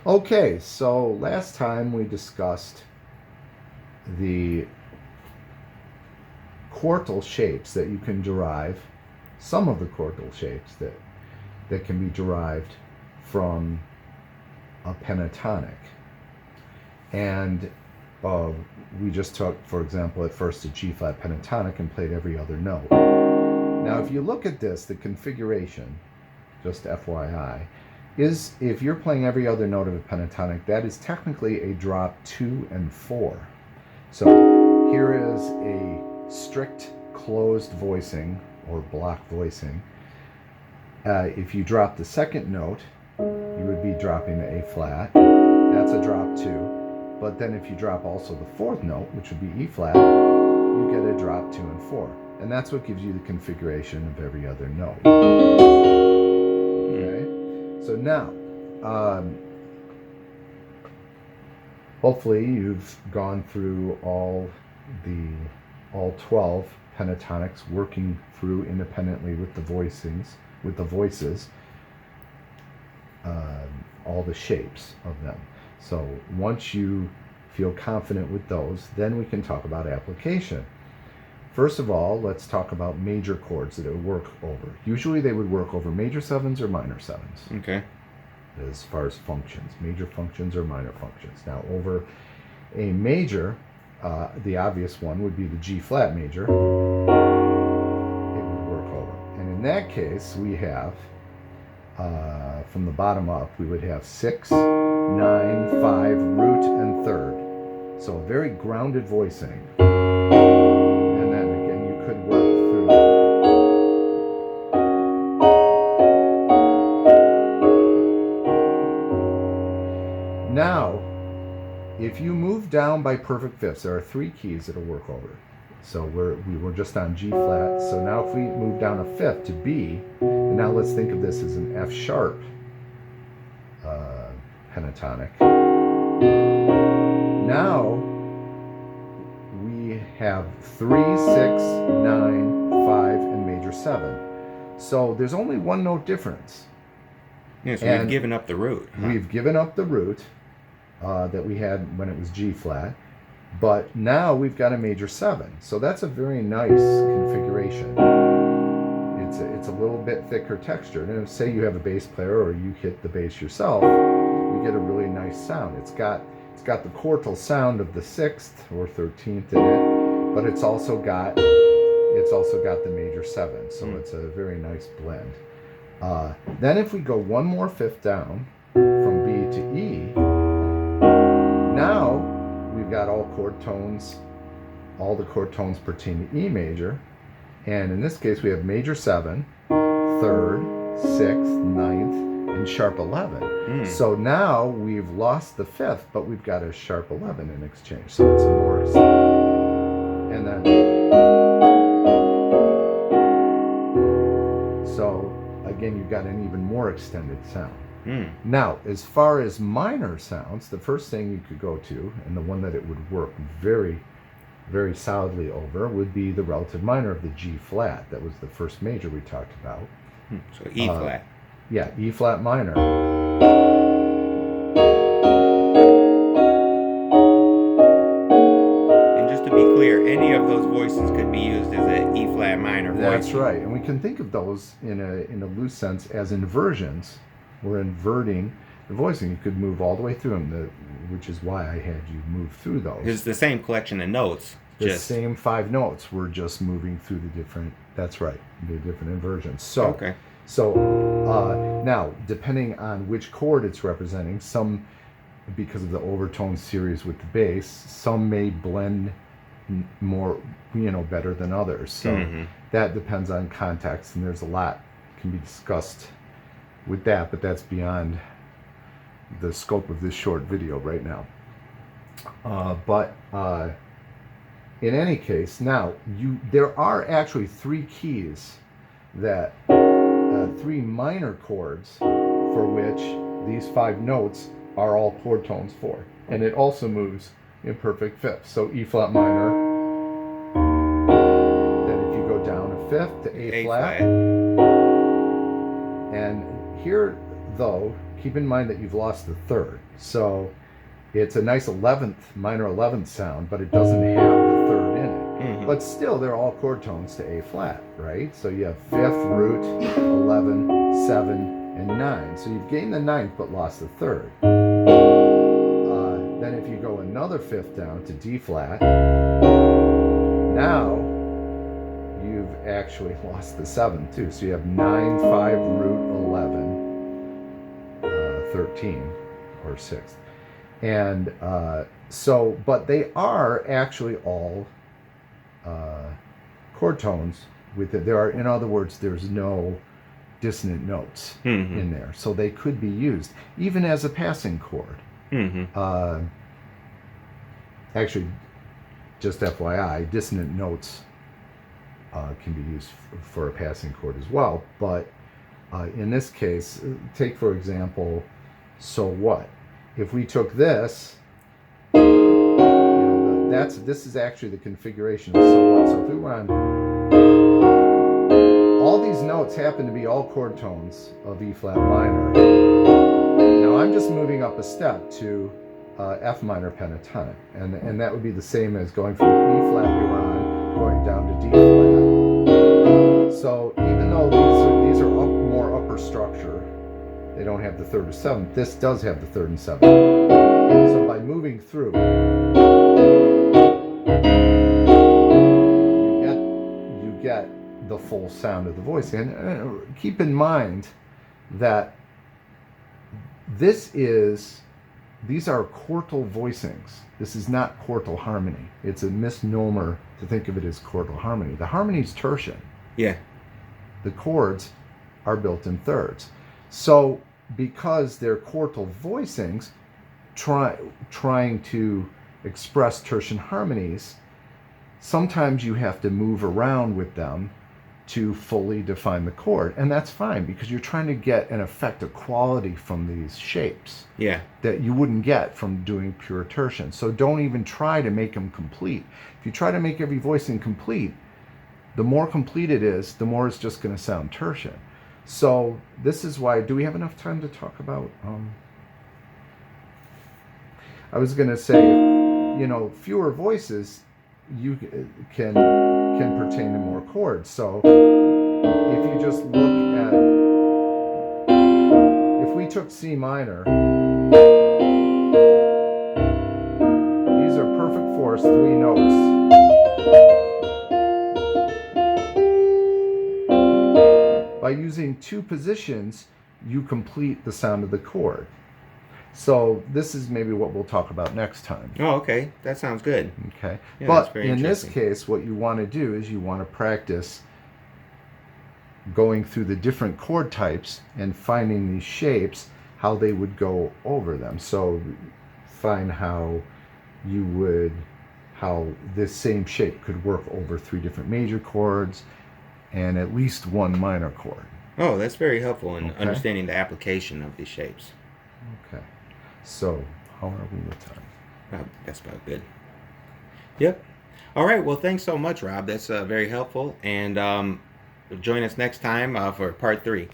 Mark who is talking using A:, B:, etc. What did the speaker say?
A: Okay, so last time we discussed the quartal shapes that you can derive, some of the quartal shapes that can be derived from a pentatonic. And we just took, for example, at first a G-flat pentatonic and played every other note. Now, if you look at this, the configuration, just FYI, is if you're playing every other note of a pentatonic, that is technically a drop 2 and 4. So here is a strict closed voicing or block voicing. If you drop the second note, you would be dropping the A flat. That's a drop 2. But then if you drop also the fourth note, which would be E flat, you get a drop 2 and 4. And that's what gives you the configuration of every other note. Okay? So now, hopefully you've gone through all 12 pentatonics, working through independently with the voicings, with the voices, all the shapes of them. So once you feel confident with those, then we can talk about application. First of all, let's talk about major chords that it would work over. Usually they would work over major sevens or minor sevens.
B: Okay.
A: As far as functions, major functions or minor functions. Now over a major, the obvious one would be the G flat major. It would work over. And in that case, we have, from the bottom up, we would have 6, 9, 5, root, and third. So a very grounded voicing. And then again, you could work through. Now, if you move down by perfect fifths, there are 3 keys that'll work over. So we were just on G flat. So now if we move down a fifth to B, and now let's think of this as an F sharp pentatonic. Now we have 3, 6, 9, 5, and major 7. So there's only one note difference.
B: Yeah, so we've given up the root.
A: Huh? We've given up the root that we had when it was G flat. But now we've got a major 7. So that's a very nice configuration. It's a little bit thicker texture. And if, say you have a bass player or you hit the bass yourself, you get a really nice sound. It's got the quartal sound of the 6th or 13th in it, but it's also got the major 7. So it's a very nice blend. Then if we go one more fifth down from B to E, now we've got all chord tones, all the chord tones pertain to E major. And in this case, we have major 7, 3rd, 6th, 9th, and sharp 11. So now we've lost the 5th, but we've got a sharp 11 in exchange. So it's a more, and then, so again, you've got an even more extended sound. Now, as far as minor sounds, the first thing you could go to, and the one that it would work very, very solidly over, would be the relative minor of the G flat. That was the first major we talked about.
B: So E flat.
A: Yeah, E flat minor.
B: And just to be clear, any of those voices could be used as an E flat minor voice.
A: That's right, and we can think of those in a loose sense as inversions. We're inverting the voicing. You could move all the way through them, which is why I had you move through those.
B: It's the same collection of notes.
A: The same 5 notes. We're just moving through the different. That's right, the different inversions. So,
B: okay.
A: So now, depending on which chord it's representing, some, because of the overtone series with the bass, some may blend more, better than others. So that depends on context, and there's a lot can be discussed with that, but that's beyond the scope of this short video right now. In any case, now there are actually 3 keys that 3 minor chords for which these 5 notes are all chord tones for, and it also moves in perfect fifths. So E flat minor. Then if you go down a fifth to A flat. And here, though, keep in mind that you've lost the third. So it's a nice 11th, minor 11th sound, but it doesn't have the third in it.
B: Mm-hmm.
A: But still, they're all chord tones to A flat, right? So you have 5th, root, 11, 7, and 9. So you've gained the 9th, but lost the third. Then if you go another 5th down to D flat, now you've actually lost the 7th too. So you have 9, 5, root, 11, 13, or 6th. And so, but they are actually all chord tones with it. There are, in other words, there's no dissonant notes in there. So they could be used even as a passing chord. Actually, just FYI, dissonant notes can be used for a passing chord as well. But in this case, take for example, so what? If we took this, this is actually the configuration of so what. So if we were on, all these notes happen to be all chord tones of E flat minor. Now I'm just moving up a step to F minor pentatonic, and that would be the same as going from E flat we were on, going down to D flat. So even though these are more upper structure, they don't have the 3rd or 7th. This does have the 3rd and 7th. So by moving through, you get the full sound of the voice. And keep in mind that these are quartal voicings. This is not quartal harmony. It's a misnomer to think of it as quartal harmony. The harmony is tertian.
B: Yeah.
A: The chords are built in thirds. So because they're quartal voicings, trying to express tertian harmonies, sometimes you have to move around with them to fully define the chord, and that's fine because you're trying to get an effect, a quality from these shapes that you wouldn't get from doing pure tertian. So don't even try to make them complete. If you try to make every voicing complete, the more complete it is, the more it's just going to sound tertian. So this is why, do we have enough time to talk about, I was going to say, fewer voices you can pertain to more chords. So if you just look at, if we took C minor, these are perfect fourths, 3 notes. By using 2 positions, you complete the sound of the chord. So this is maybe what we'll talk about next time.
B: Oh, okay. That sounds good.
A: Okay.
B: Yeah,
A: but in this case, what you want to do is you want to practice going through the different chord types and finding these shapes, how they would go over them. So find how this same shape could work over 3 different major chords and at least 1 minor chord.
B: Oh, that's very helpful in understanding the application of these shapes.
A: Okay. So, how are we with time?
B: That's about good. Yep. All right. Well, thanks so much, Rob. That's very helpful. And join us next time for part 3.